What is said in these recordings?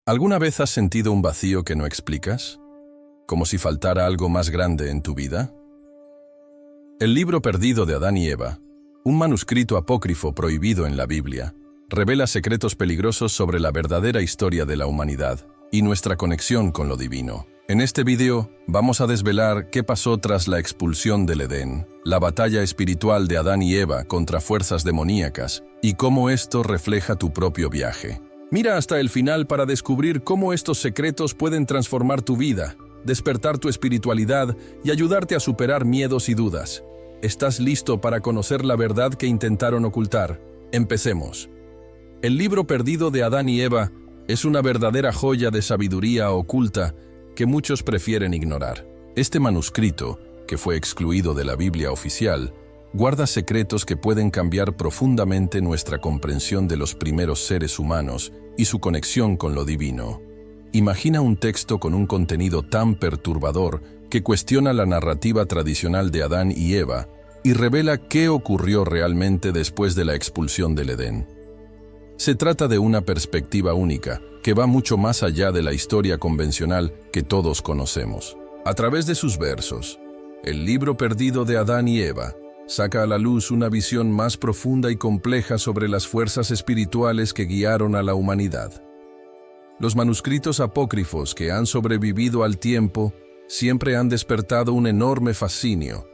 ¿Alguna vez has sentido un vacío que no explicas? ¿Como si faltara algo más grande en tu vida? El libro perdido de Adán y Eva, un manuscrito apócrifo prohibido en la Biblia, revela secretos peligrosos sobre la verdadera historia de la humanidad y nuestra conexión con lo divino. En este video vamos a desvelar qué pasó tras la expulsión del Edén, la batalla espiritual de Adán y Eva contra fuerzas demoníacas y cómo esto refleja tu propio viaje. Mira hasta el final para descubrir cómo estos secretos pueden transformar tu vida, despertar tu espiritualidad y ayudarte a superar miedos y dudas. ¿Estás listo para conocer la verdad que intentaron ocultar? Empecemos. El libro perdido de Adán y Eva es una verdadera joya de sabiduría oculta que muchos prefieren ignorar. Este manuscrito, que fue excluido de la Biblia oficial, guarda secretos que pueden cambiar profundamente nuestra comprensión de los primeros seres humanos y su conexión con lo divino. Imagina un texto con un contenido tan perturbador que cuestiona la narrativa tradicional de Adán y Eva y revela qué ocurrió realmente después de la expulsión del Edén. Se trata de una perspectiva única, que va mucho más allá de la historia convencional que todos conocemos. A través de sus versos, el libro perdido de Adán y Eva saca a la luz una visión más profunda y compleja sobre las fuerzas espirituales que guiaron a la humanidad. Los manuscritos apócrifos que han sobrevivido al tiempo siempre han despertado un enorme fascinio,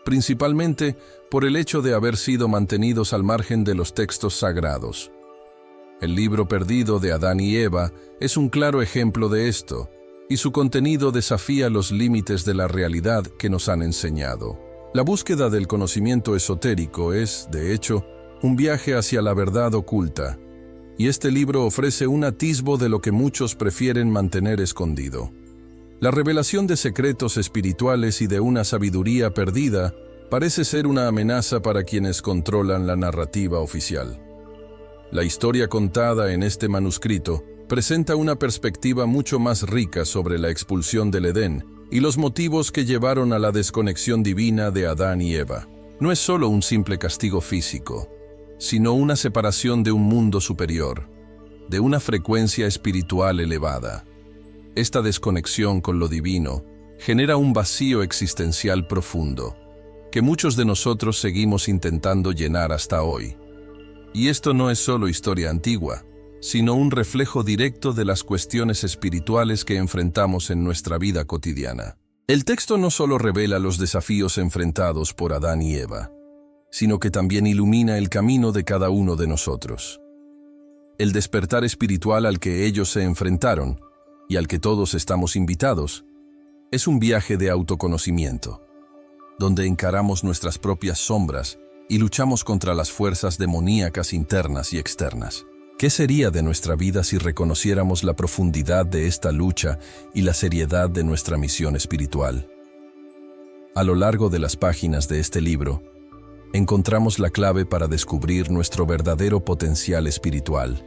principalmente por el hecho de haber sido mantenidos al margen de los textos sagrados. El libro perdido de Adán y Eva es un claro ejemplo de esto, y su contenido desafía los límites de la realidad que nos han enseñado. La búsqueda del conocimiento esotérico es, de hecho, un viaje hacia la verdad oculta, y este libro ofrece un atisbo de lo que muchos prefieren mantener escondido. La revelación de secretos espirituales y de una sabiduría perdida parece ser una amenaza para quienes controlan la narrativa oficial. La historia contada en este manuscrito presenta una perspectiva mucho más rica sobre la expulsión del Edén y los motivos que llevaron a la desconexión divina de Adán y Eva. No es solo un simple castigo físico, sino una separación de un mundo superior, de una frecuencia espiritual elevada. Esta desconexión con lo divino genera un vacío existencial profundo, que muchos de nosotros seguimos intentando llenar hasta hoy. Y esto no es solo historia antigua, sino un reflejo directo de las cuestiones espirituales que enfrentamos en nuestra vida cotidiana. El texto no solo revela los desafíos enfrentados por Adán y Eva, sino que también ilumina el camino de cada uno de nosotros. El despertar espiritual al que ellos se enfrentaron, y al que todos estamos invitados, es un viaje de autoconocimiento, donde encaramos nuestras propias sombras y luchamos contra las fuerzas demoníacas internas y externas. ¿Qué sería de nuestra vida si reconociéramos la profundidad de esta lucha y la seriedad de nuestra misión espiritual? A lo largo de las páginas de este libro, encontramos la clave para descubrir nuestro verdadero potencial espiritual,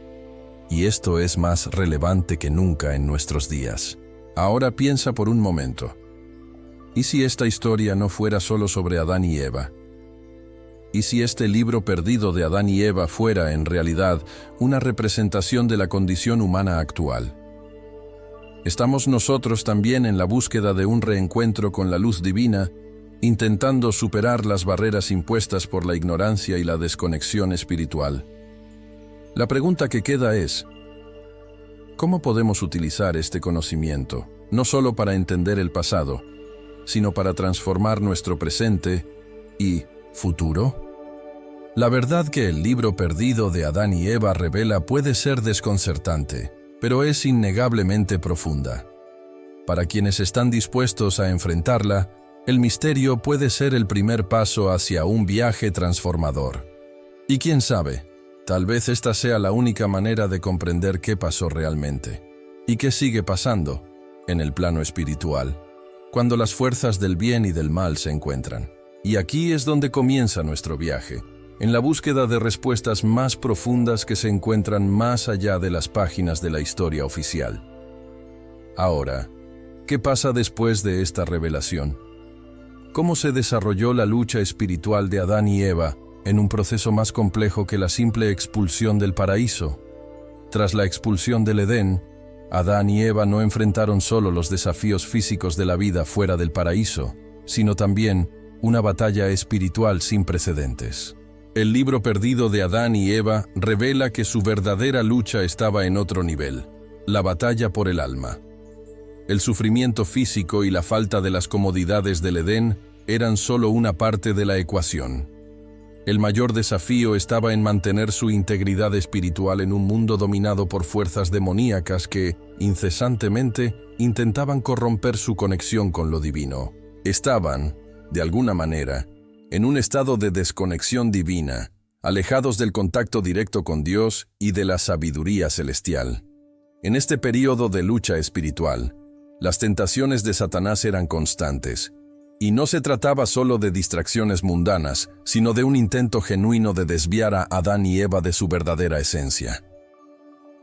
y esto es más relevante que nunca en nuestros días. Ahora piensa por un momento. ¿Y si esta historia no fuera solo sobre Adán y Eva? ¿Y si este libro perdido de Adán y Eva fuera, en realidad, una representación de la condición humana actual? ¿Estamos nosotros también en la búsqueda de un reencuentro con la luz divina, intentando superar las barreras impuestas por la ignorancia y la desconexión espiritual? La pregunta que queda es, ¿cómo podemos utilizar este conocimiento, no solo para entender el pasado, sino para transformar nuestro presente y futuro? La verdad que el libro perdido de Adán y Eva revela puede ser desconcertante, pero es innegablemente profunda. Para quienes están dispuestos a enfrentarla, el misterio puede ser el primer paso hacia un viaje transformador. Y quién sabe, tal vez esta sea la única manera de comprender qué pasó realmente y qué sigue pasando en el plano espiritual, cuando las fuerzas del bien y del mal se encuentran. Y aquí es donde comienza nuestro viaje, en la búsqueda de respuestas más profundas que se encuentran más allá de las páginas de la historia oficial. Ahora, ¿qué pasa después de esta revelación? ¿Cómo se desarrolló la lucha espiritual de Adán y Eva en un proceso más complejo que la simple expulsión del paraíso? Tras la expulsión del Edén, Adán y Eva no enfrentaron solo los desafíos físicos de la vida fuera del paraíso, sino también una batalla espiritual sin precedentes. El libro perdido de Adán y Eva revela que su verdadera lucha estaba en otro nivel, la batalla por el alma. El sufrimiento físico y la falta de las comodidades del Edén eran solo una parte de la ecuación. El mayor desafío estaba en mantener su integridad espiritual en un mundo dominado por fuerzas demoníacas que, incesantemente, intentaban corromper su conexión con lo divino. Estaban, de alguna manera, en un estado de desconexión divina, alejados del contacto directo con Dios y de la sabiduría celestial. En este período de lucha espiritual, las tentaciones de Satanás eran constantes, y no se trataba solo de distracciones mundanas, sino de un intento genuino de desviar a Adán y Eva de su verdadera esencia.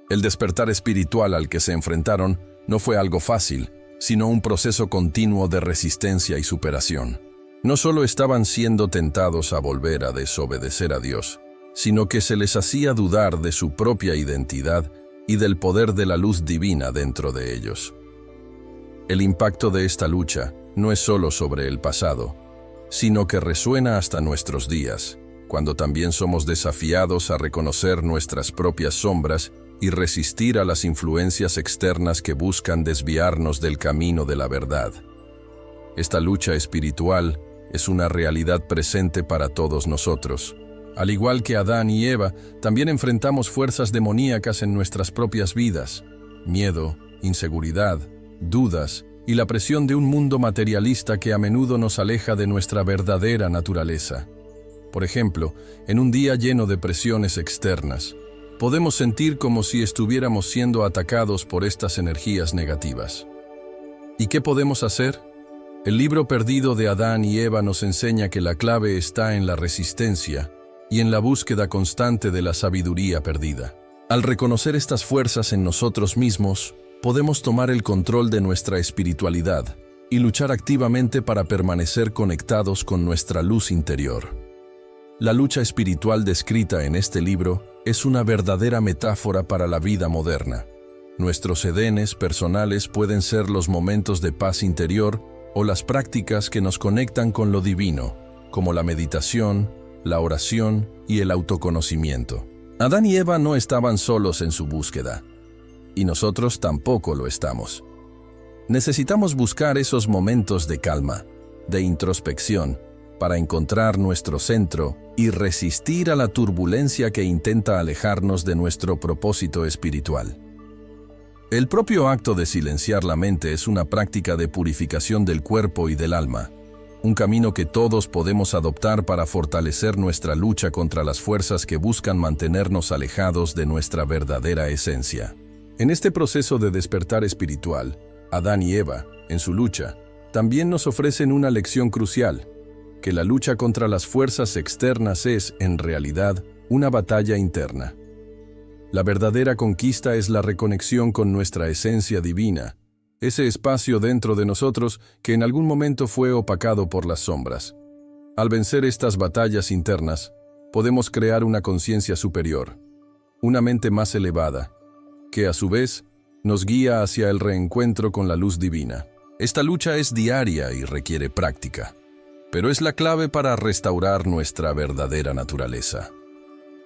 El despertar espiritual al que se enfrentaron no fue algo fácil, sino un proceso continuo de resistencia y superación. No solo estaban siendo tentados a volver a desobedecer a Dios, sino que se les hacía dudar de su propia identidad y del poder de la luz divina dentro de ellos. El impacto de esta lucha no es solo sobre el pasado, sino que resuena hasta nuestros días, cuando también somos desafiados a reconocer nuestras propias sombras y resistir a las influencias externas que buscan desviarnos del camino de la verdad. Esta lucha espiritual es una realidad presente para todos nosotros. Al igual que Adán y Eva, también enfrentamos fuerzas demoníacas en nuestras propias vidas: miedo, inseguridad, dudas y la presión de un mundo materialista que a menudo nos aleja de nuestra verdadera naturaleza. Por ejemplo, en un día lleno de presiones externas, podemos sentir como si estuviéramos siendo atacados por estas energías negativas. ¿Y qué podemos hacer? El libro perdido de Adán y Eva nos enseña que la clave está en la resistencia y en la búsqueda constante de la sabiduría perdida. Al reconocer estas fuerzas en nosotros mismos, podemos tomar el control de nuestra espiritualidad y luchar activamente para permanecer conectados con nuestra luz interior. La lucha espiritual descrita en este libro es una verdadera metáfora para la vida moderna. Nuestros edenes personales pueden ser los momentos de paz interior o las prácticas que nos conectan con lo divino, como la meditación, la oración y el autoconocimiento. Adán y Eva no estaban solos en su búsqueda, y nosotros tampoco lo estamos. Necesitamos buscar esos momentos de calma, de introspección, para encontrar nuestro centro y resistir a la turbulencia que intenta alejarnos de nuestro propósito espiritual. El propio acto de silenciar la mente es una práctica de purificación del cuerpo y del alma, un camino que todos podemos adoptar para fortalecer nuestra lucha contra las fuerzas que buscan mantenernos alejados de nuestra verdadera esencia. En este proceso de despertar espiritual, Adán y Eva, en su lucha, también nos ofrecen una lección crucial: que la lucha contra las fuerzas externas es, en realidad, una batalla interna. La verdadera conquista es la reconexión con nuestra esencia divina, ese espacio dentro de nosotros que en algún momento fue opacado por las sombras. Al vencer estas batallas internas, podemos crear una conciencia superior, una mente más elevada, que a su vez nos guía hacia el reencuentro con la luz divina. Esta lucha es diaria y requiere práctica, pero es la clave para restaurar nuestra verdadera naturaleza.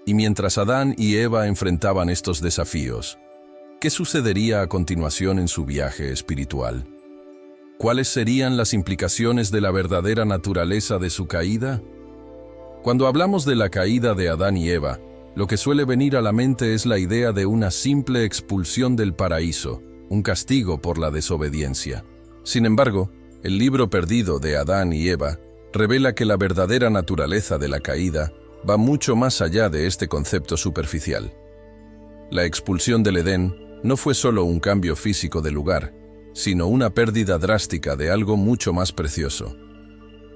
Y mientras Adán y Eva enfrentaban estos desafíos, ¿qué sucedería a continuación en su viaje espiritual? ¿Cuáles serían las implicaciones de la verdadera naturaleza de su caída? Cuando hablamos de la caída de Adán y Eva, lo que suele venir a la mente es la idea de una simple expulsión del paraíso, un castigo por la desobediencia. Sin embargo, el libro perdido de Adán y Eva revela que la verdadera naturaleza de la caída va mucho más allá de este concepto superficial. La expulsión del Edén no fue solo un cambio físico de lugar, sino una pérdida drástica de algo mucho más precioso: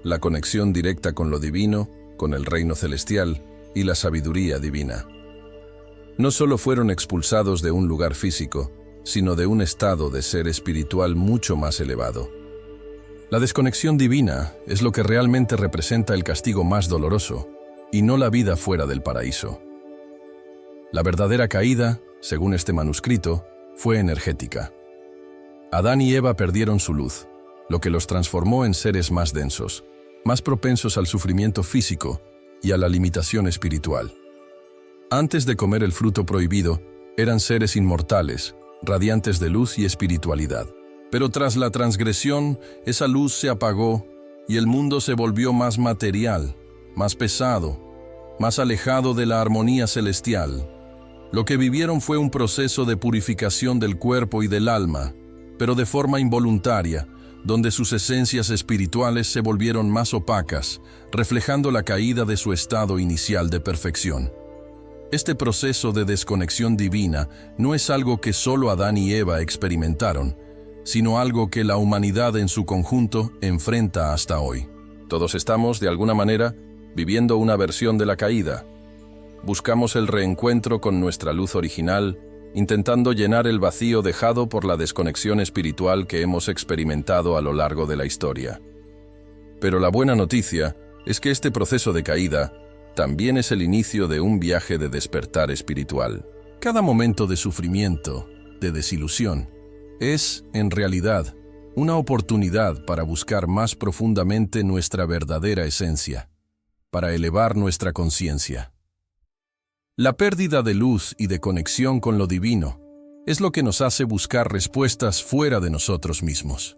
la conexión directa con lo divino, con el reino celestial y la sabiduría divina. No solo fueron expulsados de un lugar físico, sino de un estado de ser espiritual mucho más elevado. La desconexión divina es lo que realmente representa el castigo más doloroso, y no la vida fuera del paraíso. La verdadera caída, según este manuscrito, fue energética. Adán y Eva perdieron su luz, lo que los transformó en seres más densos, más propensos al sufrimiento físico y a la limitación espiritual. Antes de comer el fruto prohibido, eran seres inmortales, radiantes de luz y espiritualidad. Pero tras la transgresión, esa luz se apagó y el mundo se volvió más material, más pesado, más alejado de la armonía celestial. Lo que vivieron fue un proceso de purificación del cuerpo y del alma, pero de forma involuntaria, donde sus esencias espirituales se volvieron más opacas, reflejando la caída de su estado inicial de perfección. Este proceso de desconexión divina no es algo que solo Adán y Eva experimentaron, sino algo que la humanidad en su conjunto enfrenta hasta hoy. Todos estamos, de alguna manera, viviendo una versión de la caída. Buscamos el reencuentro con nuestra luz original, intentando llenar el vacío dejado por la desconexión espiritual que hemos experimentado a lo largo de la historia. Pero la buena noticia es que este proceso de caída también es el inicio de un viaje de despertar espiritual. Cada momento de sufrimiento, de desilusión, es, en realidad, una oportunidad para buscar más profundamente nuestra verdadera esencia, para elevar nuestra conciencia. La pérdida de luz y de conexión con lo divino es lo que nos hace buscar respuestas fuera de nosotros mismos.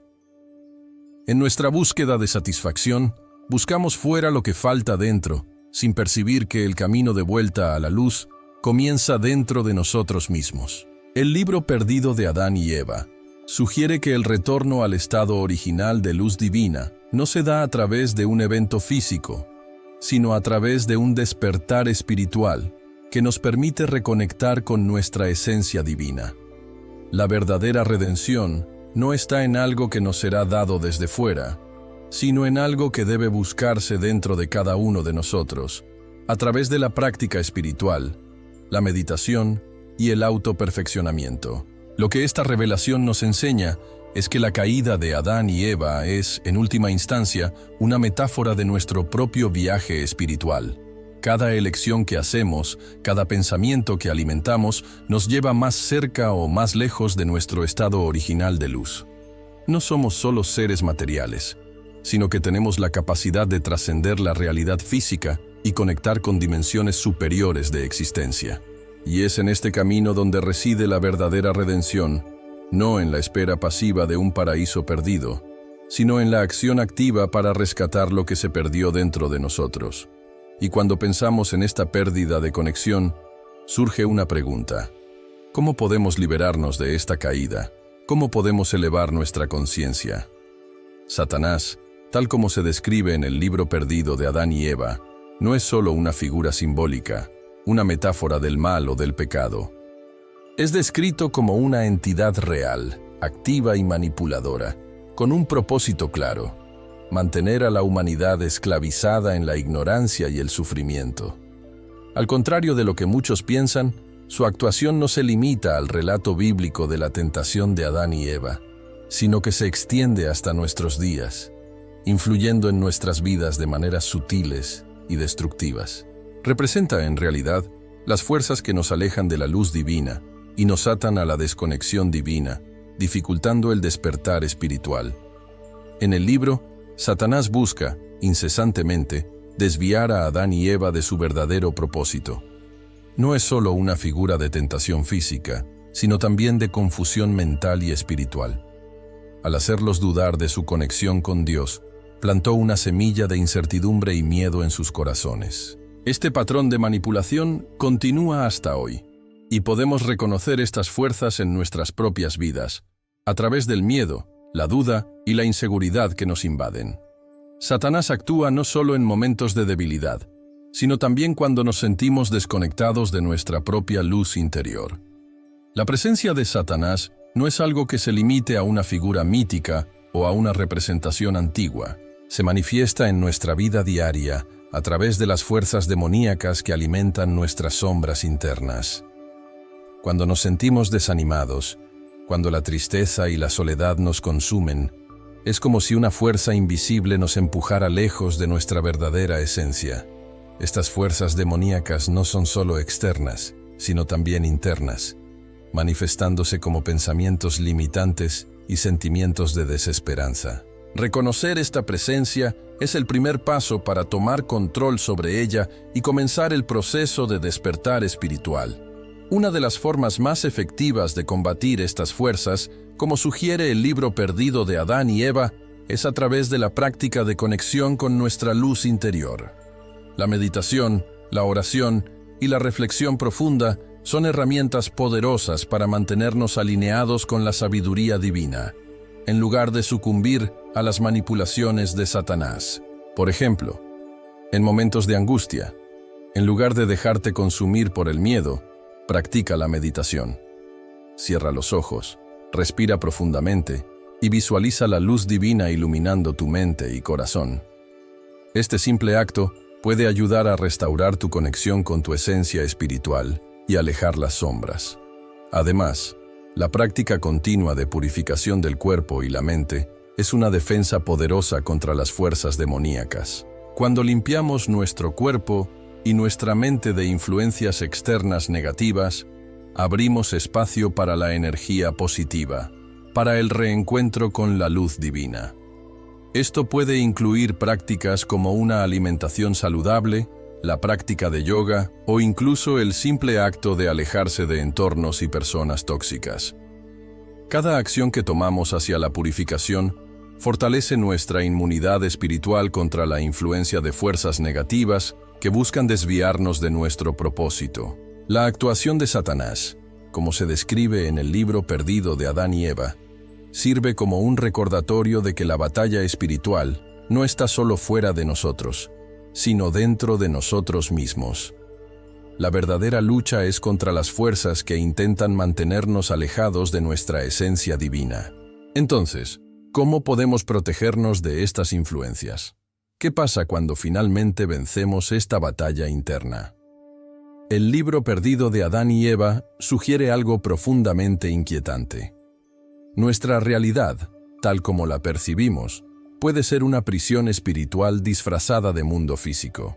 En nuestra búsqueda de satisfacción, buscamos fuera lo que falta dentro, sin percibir que el camino de vuelta a la luz comienza dentro de nosotros mismos. El libro perdido de Adán y Eva sugiere que el retorno al estado original de luz divina no se da a través de un evento físico, sino a través de un despertar espiritual que nos permite reconectar con nuestra esencia divina. La verdadera redención no está en algo que nos será dado desde fuera, sino en algo que debe buscarse dentro de cada uno de nosotros, a través de la práctica espiritual, la meditación y el autoperfeccionamiento. Lo que esta revelación nos enseña es que la caída de Adán y Eva es, en última instancia, una metáfora de nuestro propio viaje espiritual. Cada elección que hacemos, cada pensamiento que alimentamos, nos lleva más cerca o más lejos de nuestro estado original de luz. No somos solo seres materiales, sino que tenemos la capacidad de trascender la realidad física y conectar con dimensiones superiores de existencia. Y es en este camino donde reside la verdadera redención, no en la espera pasiva de un paraíso perdido, sino en la acción activa para rescatar lo que se perdió dentro de nosotros. Y cuando pensamos en esta pérdida de conexión, surge una pregunta: ¿cómo podemos liberarnos de esta caída? ¿Cómo podemos elevar nuestra conciencia? Satanás, tal como se describe en el libro perdido de Adán y Eva, no es solo una figura simbólica, una metáfora del mal o del pecado. Es descrito como una entidad real, activa y manipuladora, con un propósito claro: mantener a la humanidad esclavizada en la ignorancia y el sufrimiento. Al contrario de lo que muchos piensan, su actuación no se limita al relato bíblico de la tentación de Adán y Eva, sino que se extiende hasta nuestros días, influyendo en nuestras vidas de maneras sutiles y destructivas. Representa, en realidad, las fuerzas que nos alejan de la luz divina y nos atan a la desconexión divina, dificultando el despertar espiritual. En el libro, Satanás busca, incesantemente, desviar a Adán y Eva de su verdadero propósito. No es solo una figura de tentación física, sino también de confusión mental y espiritual. Al hacerlos dudar de su conexión con Dios, plantó una semilla de incertidumbre y miedo en sus corazones. Este patrón de manipulación continúa hasta hoy, y podemos reconocer estas fuerzas en nuestras propias vidas, a través del miedo, la duda y la inseguridad que nos invaden. Satanás actúa no solo en momentos de debilidad, sino también cuando nos sentimos desconectados de nuestra propia luz interior. La presencia de Satanás no es algo que se limite a una figura mítica o a una representación antigua. Se manifiesta en nuestra vida diaria a través de las fuerzas demoníacas que alimentan nuestras sombras internas. Cuando nos sentimos desanimados, cuando la tristeza y la soledad nos consumen, es como si una fuerza invisible nos empujara lejos de nuestra verdadera esencia. Estas fuerzas demoníacas no son solo externas, sino también internas. manifestándose como pensamientos limitantes y sentimientos de desesperanza. Reconocer esta presencia es el primer paso para tomar control sobre ella y comenzar el proceso de despertar espiritual. Una de las formas más efectivas de combatir estas fuerzas, como sugiere el libro perdido de Adán y Eva, es a través de la práctica de conexión con nuestra luz interior. La meditación, la oración y la reflexión profunda son herramientas poderosas para mantenernos alineados con la sabiduría divina, en lugar de sucumbir a las manipulaciones de Satanás. Por ejemplo, en momentos de angustia, en lugar de dejarte consumir por el miedo, practica la meditación. Cierra los ojos, respira profundamente y visualiza la luz divina iluminando tu mente y corazón. Este simple acto puede ayudar a restaurar tu conexión con tu esencia espiritual y alejar las sombras. Además, la práctica continua de purificación del cuerpo y la mente es una defensa poderosa contra las fuerzas demoníacas. Cuando limpiamos nuestro cuerpo y nuestra mente de influencias externas negativas, abrimos espacio para la energía positiva, para el reencuentro con la luz divina. Esto puede incluir prácticas como una alimentación saludable, la práctica de yoga o incluso el simple acto de alejarse de entornos y personas tóxicas. Cada acción que tomamos hacia la purificación fortalece nuestra inmunidad espiritual contra la influencia de fuerzas negativas que buscan desviarnos de nuestro propósito. La actuación de Satanás, como se describe en el libro perdido de Adán y Eva, sirve como un recordatorio de que la batalla espiritual no está solo fuera de nosotros, sino dentro de nosotros mismos. La verdadera lucha es contra las fuerzas que intentan mantenernos alejados de nuestra esencia divina. Entonces, ¿cómo podemos protegernos de estas influencias? ¿Qué pasa cuando finalmente vencemos esta batalla interna? El libro perdido de Adán y Eva sugiere algo profundamente inquietante. Nuestra realidad, tal como la percibimos, puede ser una prisión espiritual disfrazada de mundo físico.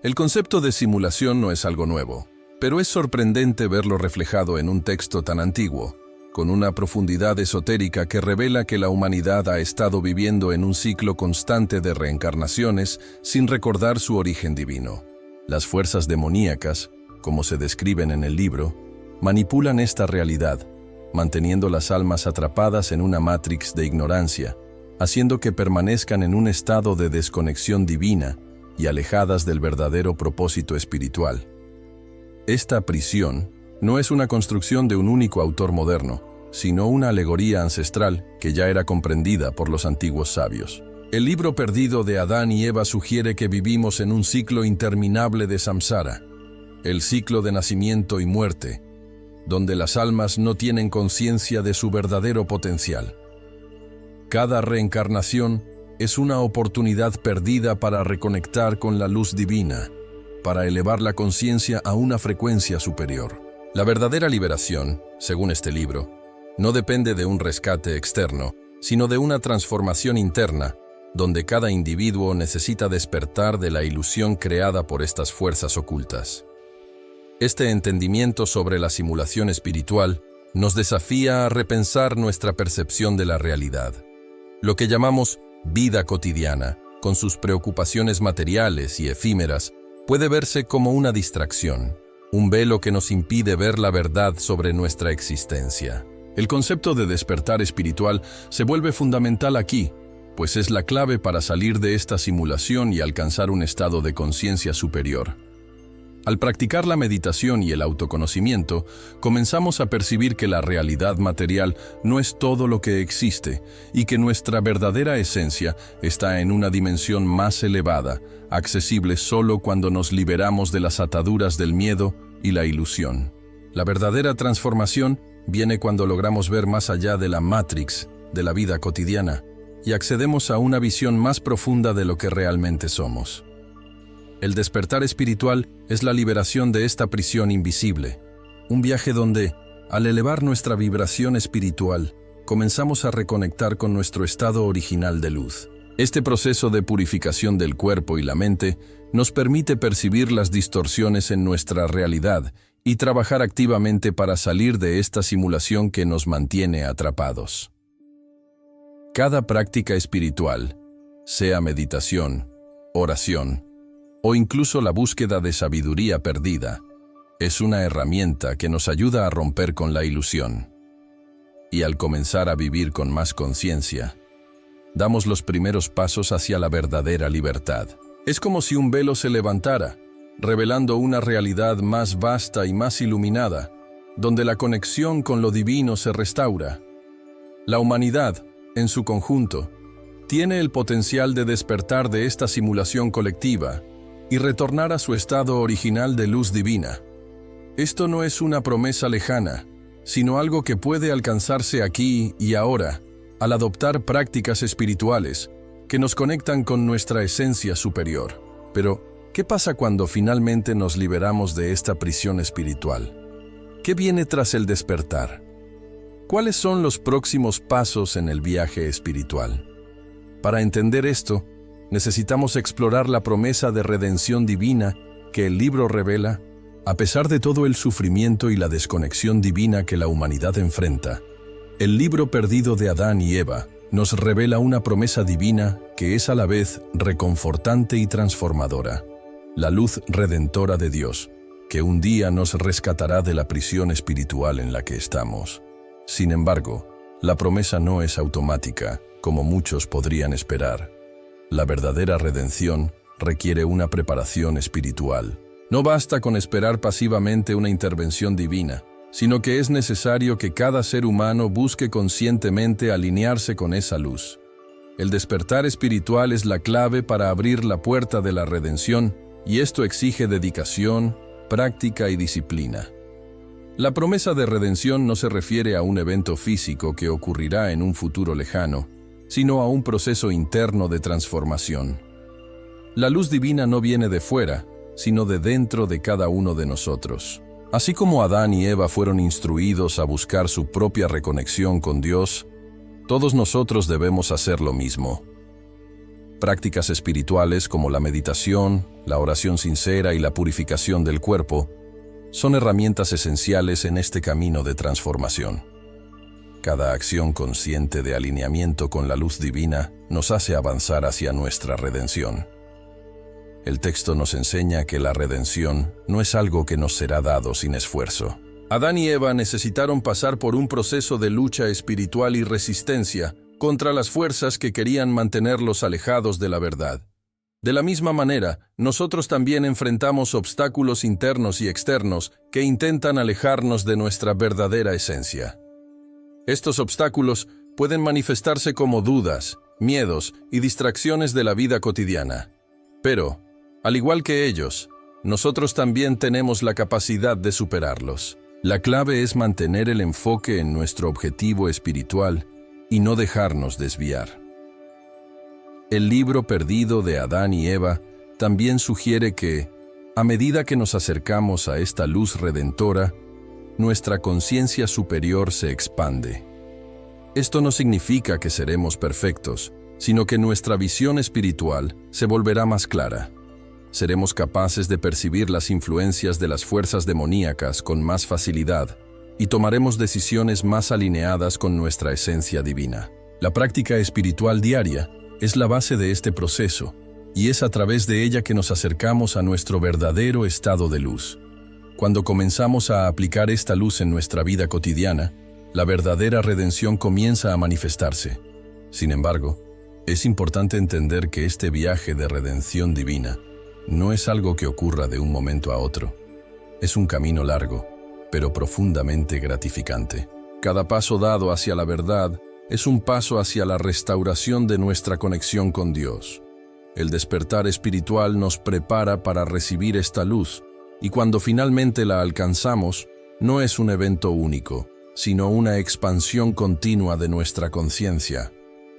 El concepto de simulación no es algo nuevo, pero es sorprendente verlo reflejado en un texto tan antiguo, con una profundidad esotérica que revela que la humanidad ha estado viviendo en un ciclo constante de reencarnaciones sin recordar su origen divino. Las fuerzas demoníacas, como se describen en el libro, manipulan esta realidad, manteniendo las almas atrapadas en una matrix de ignorancia, haciendo que permanezcan en un estado de desconexión divina y alejadas del verdadero propósito espiritual. Esta prisión no es una construcción de un único autor moderno, sino una alegoría ancestral que ya era comprendida por los antiguos sabios. El libro perdido de Adán y Eva sugiere que vivimos en un ciclo interminable de samsara, el ciclo de nacimiento y muerte, donde las almas no tienen conciencia de su verdadero potencial. Cada reencarnación es una oportunidad perdida para reconectar con la luz divina, para elevar la conciencia a una frecuencia superior. La verdadera liberación, según este libro, no depende de un rescate externo, sino de una transformación interna, donde cada individuo necesita despertar de la ilusión creada por estas fuerzas ocultas. Este entendimiento sobre la simulación espiritual nos desafía a repensar nuestra percepción de la realidad. Lo que llamamos vida cotidiana, con sus preocupaciones materiales y efímeras, puede verse como una distracción, un velo que nos impide ver la verdad sobre nuestra existencia. El concepto de despertar espiritual se vuelve fundamental aquí, pues es la clave para salir de esta simulación y alcanzar un estado de conciencia superior. Al practicar la meditación y el autoconocimiento, comenzamos a percibir que la realidad material no es todo lo que existe y que nuestra verdadera esencia está en una dimensión más elevada, accesible solo cuando nos liberamos de las ataduras del miedo y la ilusión. La verdadera transformación viene cuando logramos ver más allá de la matrix de la vida cotidiana y accedemos a una visión más profunda de lo que realmente somos. El despertar espiritual es la liberación de esta prisión invisible, un viaje donde, al elevar nuestra vibración espiritual, comenzamos a reconectar con nuestro estado original de luz. Este proceso de purificación del cuerpo y la mente nos permite percibir las distorsiones en nuestra realidad y trabajar activamente para salir de esta simulación que nos mantiene atrapados. Cada práctica espiritual, sea meditación, oración o incluso la búsqueda de sabiduría perdida, es una herramienta que nos ayuda a romper con la ilusión. Y al comenzar a vivir con más conciencia, damos los primeros pasos hacia la verdadera libertad. Es como si un velo se levantara, revelando una realidad más vasta y más iluminada, donde la conexión con lo divino se restaura. La humanidad, en su conjunto, tiene el potencial de despertar de esta simulación colectiva y retornar a su estado original de luz divina. Esto no es una promesa lejana, sino algo que puede alcanzarse aquí y ahora, al adoptar prácticas espirituales que nos conectan con nuestra esencia superior. Pero, ¿qué pasa cuando finalmente nos liberamos de esta prisión espiritual? ¿Qué viene tras el despertar? ¿Cuáles son los próximos pasos en el viaje espiritual? Para entender esto, necesitamos explorar la promesa de redención divina que el libro revela. A pesar de todo el sufrimiento y la desconexión divina que la humanidad enfrenta, el libro perdido de Adán y Eva nos revela una promesa divina que es a la vez reconfortante y transformadora, la luz redentora de Dios, que un día nos rescatará de la prisión espiritual en la que estamos. Sin embargo, la promesa no es automática, como muchos podrían esperar. La verdadera redención requiere una preparación espiritual. No basta con esperar pasivamente una intervención divina, sino que es necesario que cada ser humano busque conscientemente alinearse con esa luz. El despertar espiritual es la clave para abrir la puerta de la redención, y esto exige dedicación, práctica y disciplina. La promesa de redención no se refiere a un evento físico que ocurrirá en un futuro lejano, sino a un proceso interno de transformación. La luz divina no viene de fuera, sino de dentro de cada uno de nosotros. Así como Adán y Eva fueron instruidos a buscar su propia reconexión con Dios, todos nosotros debemos hacer lo mismo. Prácticas espirituales como la meditación, la oración sincera y la purificación del cuerpo son herramientas esenciales en este camino de transformación. Cada acción consciente de alineamiento con la luz divina nos hace avanzar hacia nuestra redención. El texto nos enseña que la redención no es algo que nos será dado sin esfuerzo. Adán y Eva necesitaron pasar por un proceso de lucha espiritual y resistencia contra las fuerzas que querían mantenerlos alejados de la verdad. De la misma manera, nosotros también enfrentamos obstáculos internos y externos que intentan alejarnos de nuestra verdadera esencia. Estos obstáculos pueden manifestarse como dudas, miedos y distracciones de la vida cotidiana. Pero, al igual que ellos, nosotros también tenemos la capacidad de superarlos. La clave es mantener el enfoque en nuestro objetivo espiritual y no dejarnos desviar. El libro perdido de Adán y Eva también sugiere que, a medida que nos acercamos a esta luz redentora, nuestra conciencia superior se expande. Esto no significa que seremos perfectos, sino que nuestra visión espiritual se volverá más clara. Seremos capaces de percibir las influencias de las fuerzas demoníacas con más facilidad y tomaremos decisiones más alineadas con nuestra esencia divina. La práctica espiritual diaria es la base de este proceso y es a través de ella que nos acercamos a nuestro verdadero estado de luz. Cuando comenzamos a aplicar esta luz en nuestra vida cotidiana, la verdadera redención comienza a manifestarse. Sin embargo, es importante entender que este viaje de redención divina no es algo que ocurra de un momento a otro. Es un camino largo, pero profundamente gratificante. Cada paso dado hacia la verdad es un paso hacia la restauración de nuestra conexión con Dios. El despertar espiritual nos prepara para recibir esta luz, y cuando finalmente la alcanzamos, no es un evento único, sino una expansión continua de nuestra conciencia.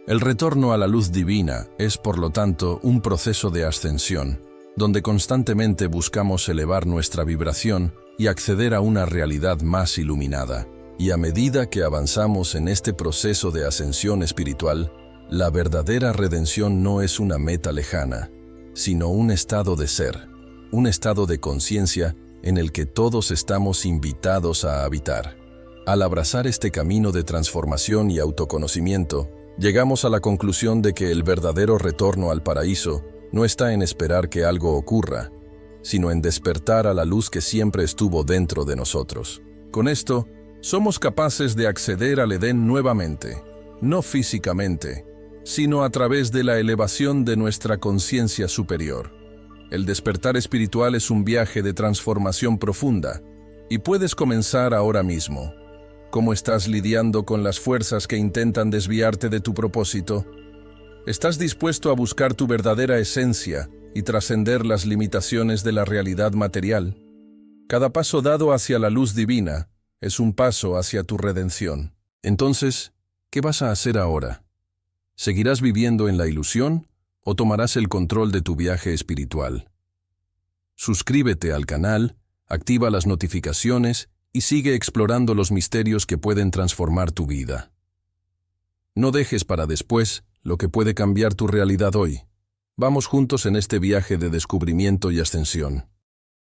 El retorno a la luz divina es, por lo tanto, un proceso de ascensión, donde constantemente buscamos elevar nuestra vibración y acceder a una realidad más iluminada. Y a medida que avanzamos en este proceso de ascensión espiritual, la verdadera redención no es una meta lejana, sino un estado de ser, un estado de conciencia en el que todos estamos invitados a habitar. Al abrazar este camino de transformación y autoconocimiento, llegamos a la conclusión de que el verdadero retorno al paraíso no está en esperar que algo ocurra, sino en despertar a la luz que siempre estuvo dentro de nosotros. Con esto, somos capaces de acceder al Edén nuevamente, no físicamente, sino a través de la elevación de nuestra conciencia superior. El despertar espiritual es un viaje de transformación profunda, y puedes comenzar ahora mismo. ¿Cómo estás lidiando con las fuerzas que intentan desviarte de tu propósito? ¿Estás dispuesto a buscar tu verdadera esencia y trascender las limitaciones de la realidad material? Cada paso dado hacia la luz divina es un paso hacia tu redención. Entonces, ¿qué vas a hacer ahora? ¿Seguirás viviendo en la ilusión o tomarás el control de tu viaje espiritual? Suscríbete al canal, activa las notificaciones y sigue explorando los misterios que pueden transformar tu vida. No dejes para después lo que puede cambiar tu realidad hoy. Vamos juntos en este viaje de descubrimiento y ascensión.